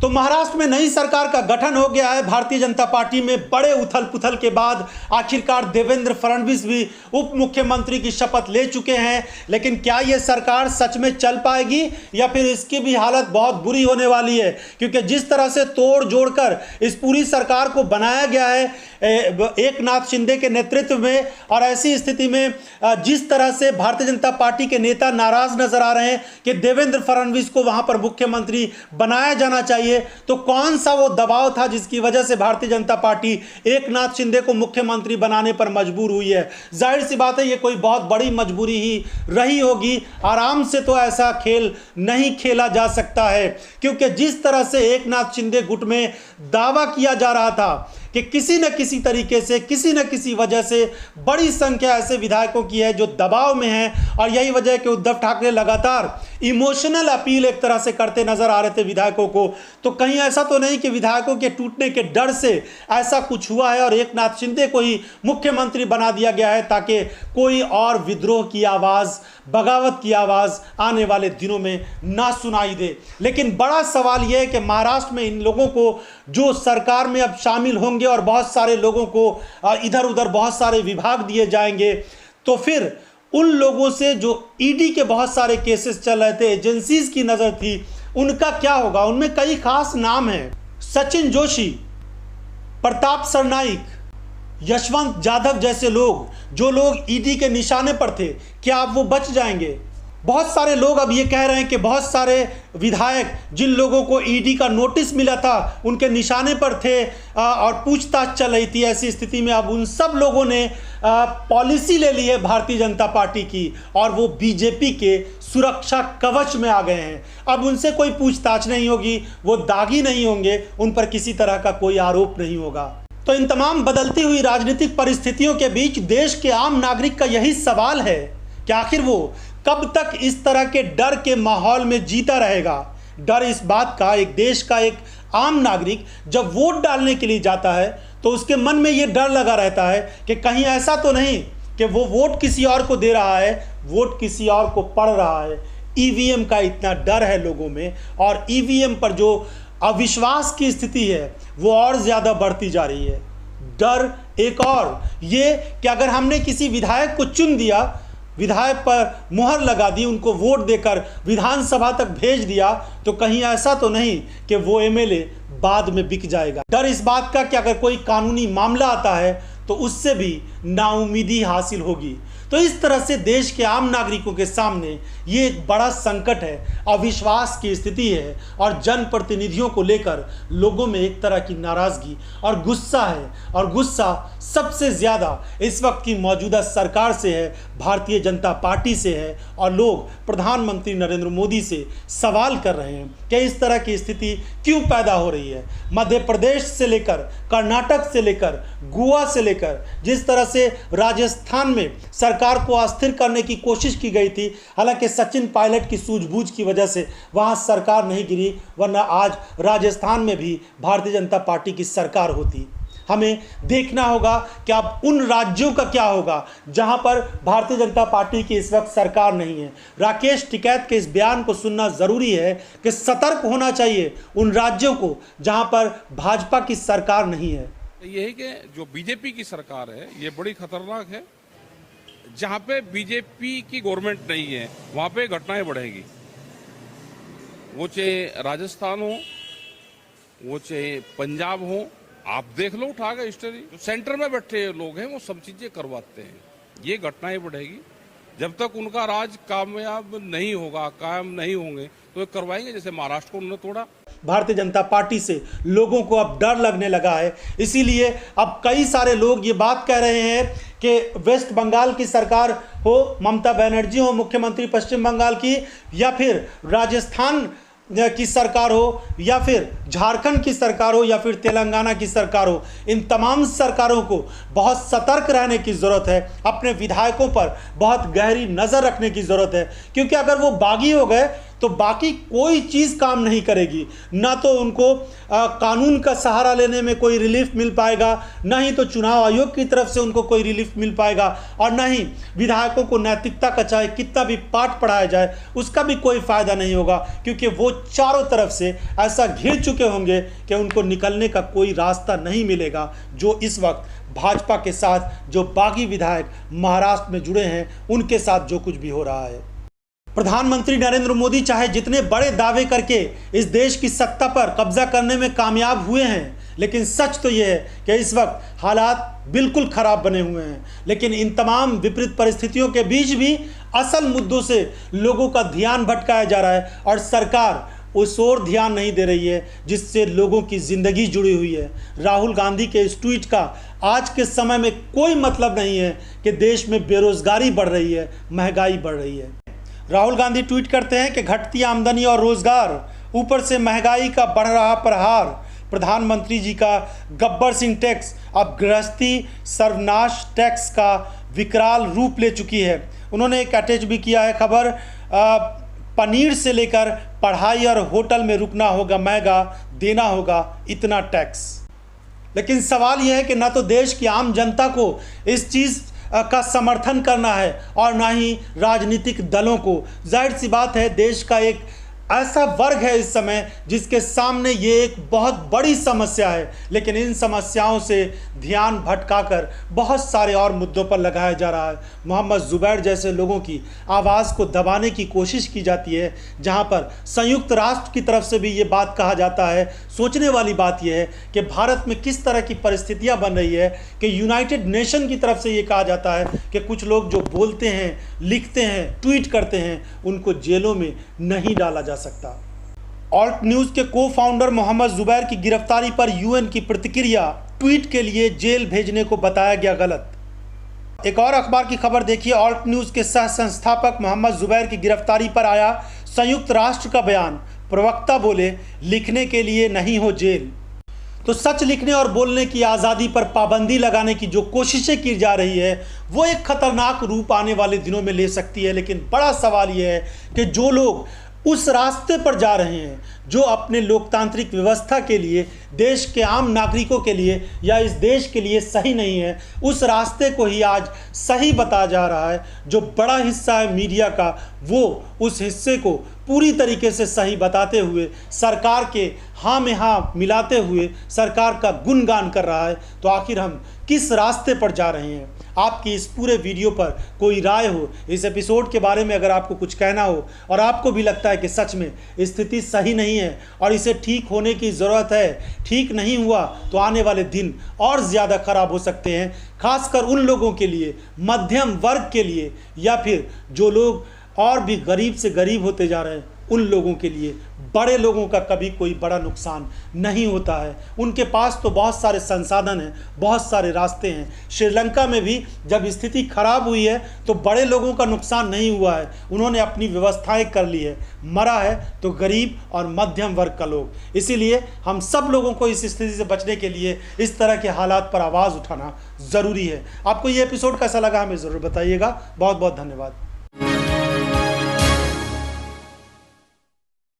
तो महाराष्ट्र में नई सरकार का गठन हो गया है। भारतीय जनता पार्टी में बड़े उथल पुथल के बाद आखिरकार देवेंद्र फडणवीस भी उप मुख्यमंत्री की शपथ ले चुके हैं। लेकिन क्या यह सरकार सच में चल पाएगी या फिर इसकी भी हालत बहुत बुरी होने वाली है? क्योंकि जिस तरह से तोड़ जोड़कर इस पूरी सरकार को बनाया गया है एकनाथ शिंदे के नेतृत्व में, और ऐसी स्थिति में जिस तरह से भारतीय जनता पार्टी के नेता नाराज नजर आ रहे हैं कि देवेंद्र फडणवीस को वहां पर मुख्यमंत्री बनाया जाना चाहिए, तो कौन सा वो दबाव था जिसकी वजह से भारतीय जनता पार्टी एकनाथ शिंदे को मुख्यमंत्री बनाने पर मजबूर हुई है? जाहिर सी बात है ये कोई बहुत बड़ी मजबूरी ही रही होगी। आराम से तो ऐसा खेल नहीं खेला जा सकता है, क्योंकि जिस तरह से एकनाथ शिंदे गुट में दावा किया जा रहा था कि किसी न किसी तरीके से, किसी न किसी वजह से बड़ी संख्या ऐसे विधायकों की है जो दबाव में हैं, और यही वजह है कि उद्धव ठाकरे लगातार इमोशनल अपील एक तरह से करते नजर आ रहे थे विधायकों को। तो कहीं ऐसा तो नहीं कि विधायकों के टूटने के डर से ऐसा कुछ हुआ है और एकनाथ शिंदे को ही मुख्यमंत्री बना दिया गया है ताकि कोई और विद्रोह की आवाज़, बगावत की आवाज़ आने वाले दिनों में ना सुनाई दे। लेकिन बड़ा सवाल यह है कि महाराष्ट्र में इन लोगों को जो सरकार में अब शामिल होंगे और बहुत सारे लोगों को इधर उधर बहुत सारे विभाग दिए जाएंगे, तो फिर उन लोगों से जो ईडी के बहुत सारे केसेस चल रहे थे, एजेंसीज की नज़र थी, उनका क्या होगा? उनमें कई खास नाम हैं, सचिन जोशी, प्रताप सरनाइक, यशवंत जाधव जैसे लोग, जो लोग ईडी के निशाने पर थे, क्या अब वो बच जाएंगे? बहुत सारे लोग अब ये कह रहे हैं कि बहुत सारे विधायक जिन लोगों को ईडी का नोटिस मिला था उनके निशाने पर थे और पूछताछ चल रही थी, ऐसी स्थिति में अब उन सब लोगों ने पॉलिसी ले ली है भारतीय जनता पार्टी की, और वो बीजेपी के सुरक्षा कवच में आ गए हैं। अब उनसे कोई पूछताछ नहीं होगी, वो दागी नहीं होंगे, उन पर किसी तरह का कोई आरोप नहीं होगा। तो इन तमाम बदलती हुई राजनीतिक परिस्थितियों के बीच देश के आम नागरिक का यही सवाल है कि आखिर वो कब तक इस तरह के डर के माहौल में जीता रहेगा? डर इस बात का, एक देश का एक आम नागरिक जब वोट डालने के लिए जाता है तो उसके मन में ये डर लगा रहता है कि कहीं ऐसा तो नहीं कि वो वोट किसी और को दे रहा है, वोट किसी और को पड़ रहा है। ईवीएम का इतना डर है लोगों में, और ईवीएम पर जो अविश्वास की स्थिति है वो और ज़्यादा बढ़ती जा रही है। डर एक और ये कि अगर हमने किसी विधायक को चुन दिया, विधायक पर मुहर लगा दी, उनको वोट देकर विधानसभा तक भेज दिया, तो कहीं ऐसा तो नहीं कि वो एमएलए बाद में बिक जाएगा। डर इस बात का कि अगर कोई कानूनी मामला आता है तो उससे भी नाउमीदी हासिल होगी। तो इस तरह से देश के आम नागरिकों के सामने ये एक बड़ा संकट है, अविश्वास की स्थिति है, और जनप्रतिनिधियों को लेकर लोगों में एक तरह की नाराज़गी और गुस्सा है। और गुस्सा सबसे ज़्यादा इस वक्त की मौजूदा सरकार से है, भारतीय जनता पार्टी से है, और लोग प्रधानमंत्री नरेंद्र मोदी से सवाल कर रहे हैं कि इस तरह की स्थिति क्यों पैदा हो रही है। मध्य प्रदेश से लेकर कर्नाटक से लेकर गोवा से लेकर जिस तरह से राजस्थान में सरकार को अस्थिर करने की कोशिश की गई थी, हालांकि सचिन पायलट की सूझबूझ की वजह से वहां सरकार नहीं गिरी, वरना आज राजस्थान में भी भारतीय जनता पार्टी की सरकार होती। हमें देखना होगा कि अब उन राज्यों का क्या होगा जहां पर भारतीय जनता पार्टी की इस वक्त सरकार नहीं है। राकेश टिकैत के इस बयान को सुनना ज़रूरी है कि सतर्क होना चाहिए उन राज्यों को जहां पर भाजपा की सरकार नहीं है। ये है कि जो बीजेपी की सरकार है ये बड़ी खतरनाक है। जहां पे बीजेपी की गवर्नमेंट नहीं है वहां पे घटनाएं बढ़ेगी, वो चाहे राजस्थान हो, वो चाहे पंजाब हो। आप देख लो, उठा गए हिस्ट्री, जो सेंटर में बैठे लोग हैं वो सब चीजें करवाते हैं। ये घटनाएं बढ़ेगी। जब तक उनका राज कामयाब नहीं होगा, कायम नहीं होंगे, तो ये करवाएंगे। जैसे महाराष्ट्र को उन्होंने तोड़ा। भारतीय जनता पार्टी से लोगों को अब डर लगने लगा है, इसीलिए अब कई सारे लोग ये बात कह रहे हैं कि वेस्ट बंगाल की सरकार हो, ममता बनर्जी हो मुख्यमंत्री पश्चिम बंगाल की, या फिर राजस्थान की सरकार हो, या फिर झारखंड की सरकार हो, या फिर तेलंगाना की सरकार हो, इन तमाम सरकारों को बहुत सतर्क रहने की ज़रूरत है। अपने विधायकों पर बहुत गहरी नज़र रखने की ज़रूरत है, क्योंकि अगर वो बागी हो गए तो बाकी कोई चीज़ काम नहीं करेगी। ना तो उनको कानून का सहारा लेने में कोई रिलीफ मिल पाएगा, ना ही तो चुनाव आयोग की तरफ से उनको कोई रिलीफ मिल पाएगा, और ना ही विधायकों को नैतिकता का चाहे कितना भी पाठ पढ़ाया जाए उसका भी कोई फ़ायदा नहीं होगा, क्योंकि वो चारों तरफ से ऐसा घिर चुके होंगे कि उनको निकलने का कोई रास्ता नहीं मिलेगा। जो इस वक्त भाजपा के साथ जो बागी विधायक महाराष्ट्र में जुड़े हैं उनके साथ जो कुछ भी हो रहा है। प्रधानमंत्री नरेंद्र मोदी चाहे जितने बड़े दावे करके इस देश की सत्ता पर कब्जा करने में कामयाब हुए हैं, लेकिन सच तो यह है कि इस वक्त हालात बिल्कुल खराब बने हुए हैं। लेकिन इन तमाम विपरीत परिस्थितियों के बीच भी असल मुद्दों से लोगों का ध्यान भटकाया जा रहा है और सरकार उस ओर ध्यान नहीं दे रही है जिससे लोगों की ज़िंदगी जुड़ी हुई है। राहुल गांधी के इस ट्वीट का आज के समय में कोई मतलब नहीं है कि देश में बेरोजगारी बढ़ रही है, महंगाई बढ़ रही है। राहुल गांधी ट्वीट करते हैं कि घटती आमदनी और रोजगार, ऊपर से महंगाई का बढ़ रहा प्रहार, प्रधानमंत्री जी का गब्बर सिंह टैक्स अब गृहस्थी सर्वनाश टैक्स का विकराल रूप ले चुकी है। उन्होंने एक अटैच भी किया है खबर, पनीर से लेकर पढ़ाई और होटल में रुकना होगा महंगा, देना होगा इतना टैक्स। लेकिन सवाल यह है कि ना तो देश की आम जनता को इस चीज़ का समर्थन करना है और ना ही राजनीतिक दलों को। जाहिर सी बात है, देश का एक ऐसा वर्ग है इस समय जिसके सामने ये एक बहुत बड़ी समस्या है, लेकिन इन समस्याओं से ध्यान भटकाकर बहुत सारे और मुद्दों पर लगाया जा रहा है। मोहम्मद जुबैर जैसे लोगों की आवाज़ को दबाने की कोशिश की जाती है, जहां पर संयुक्त राष्ट्र की तरफ से भी ये बात कहा जाता है। सोचने वाली बात यह है कि भारत में किस तरह की परिस्थितियां बन रही है कि यूनाइटेड नेशन की तरफ से ये कहा जाता है कि कुछ लोग जो बोलते हैं, लिखते हैं, ट्वीट करते हैं, उनको जेलों में नहीं डाला जा सकता। ऑल्ट न्यूज़ के को फाउंडर मोहम्मद जुबैर की गिरफ्तारी पर यूएन की प्रतिक्रिया, ट्वीट के लिए जेल भेजने को बताया गया गलत। एक और अखबार की खबर देखिए, ऑल्ट न्यूज़ के सह संस्थापक मोहम्मद जुबैर की गिरफ्तारी पर आया संयुक्त राष्ट्र का बयान, प्रवक्ता बोले लिखने के लिए नहीं हो जेल। तो सच लिखने और बोलने की आज़ादी पर पाबंदी लगाने की जो कोशिशें की जा रही है वो एक खतरनाक रूप आने वाले दिनों में ले सकती है। लेकिन बड़ा सवाल यह है कि जो लोग उस रास्ते पर जा रहे हैं, जो अपने लोकतांत्रिक व्यवस्था के लिए, देश के आम नागरिकों के लिए या इस देश के लिए सही नहीं है, उस रास्ते को ही आज सही बताया जा रहा है। जो बड़ा हिस्सा है मीडिया का, वो उस हिस्से को पूरी तरीके से सही बताते हुए, सरकार के हाँ में हाँ मिलाते हुए सरकार का गुणगान कर रहा है। तो आखिर हम किस रास्ते पर जा रहे हैं? आपकी इस पूरे वीडियो पर कोई राय हो, इस एपिसोड के बारे में अगर आपको कुछ कहना हो और आपको भी लगता है कि सच में स्थिति सही नहीं है और इसे ठीक होने की ज़रूरत है, ठीक नहीं हुआ तो आने वाले दिन और ज़्यादा ख़राब हो सकते हैं, खासकर उन लोगों के लिए, मध्यम वर्ग के लिए, या फिर जो लोग और भी गरीब से गरीब होते जा रहे हैं उन लोगों के लिए। बड़े लोगों का कभी कोई बड़ा नुकसान नहीं होता है, उनके पास तो बहुत सारे संसाधन हैं, बहुत सारे रास्ते हैं। श्रीलंका में भी जब स्थिति खराब हुई है तो बड़े लोगों का नुकसान नहीं हुआ है, उन्होंने अपनी व्यवस्थाएं कर ली है। मरा है तो गरीब और मध्यम वर्ग का लोग। इसीलिए हम सब लोगों को इस स्थिति से बचने के लिए इस तरह के हालात पर आवाज़ उठाना ज़रूरी है। आपको ये एपिसोड कैसा लगा हमें ज़रूर बताइएगा। बहुत बहुत धन्यवाद।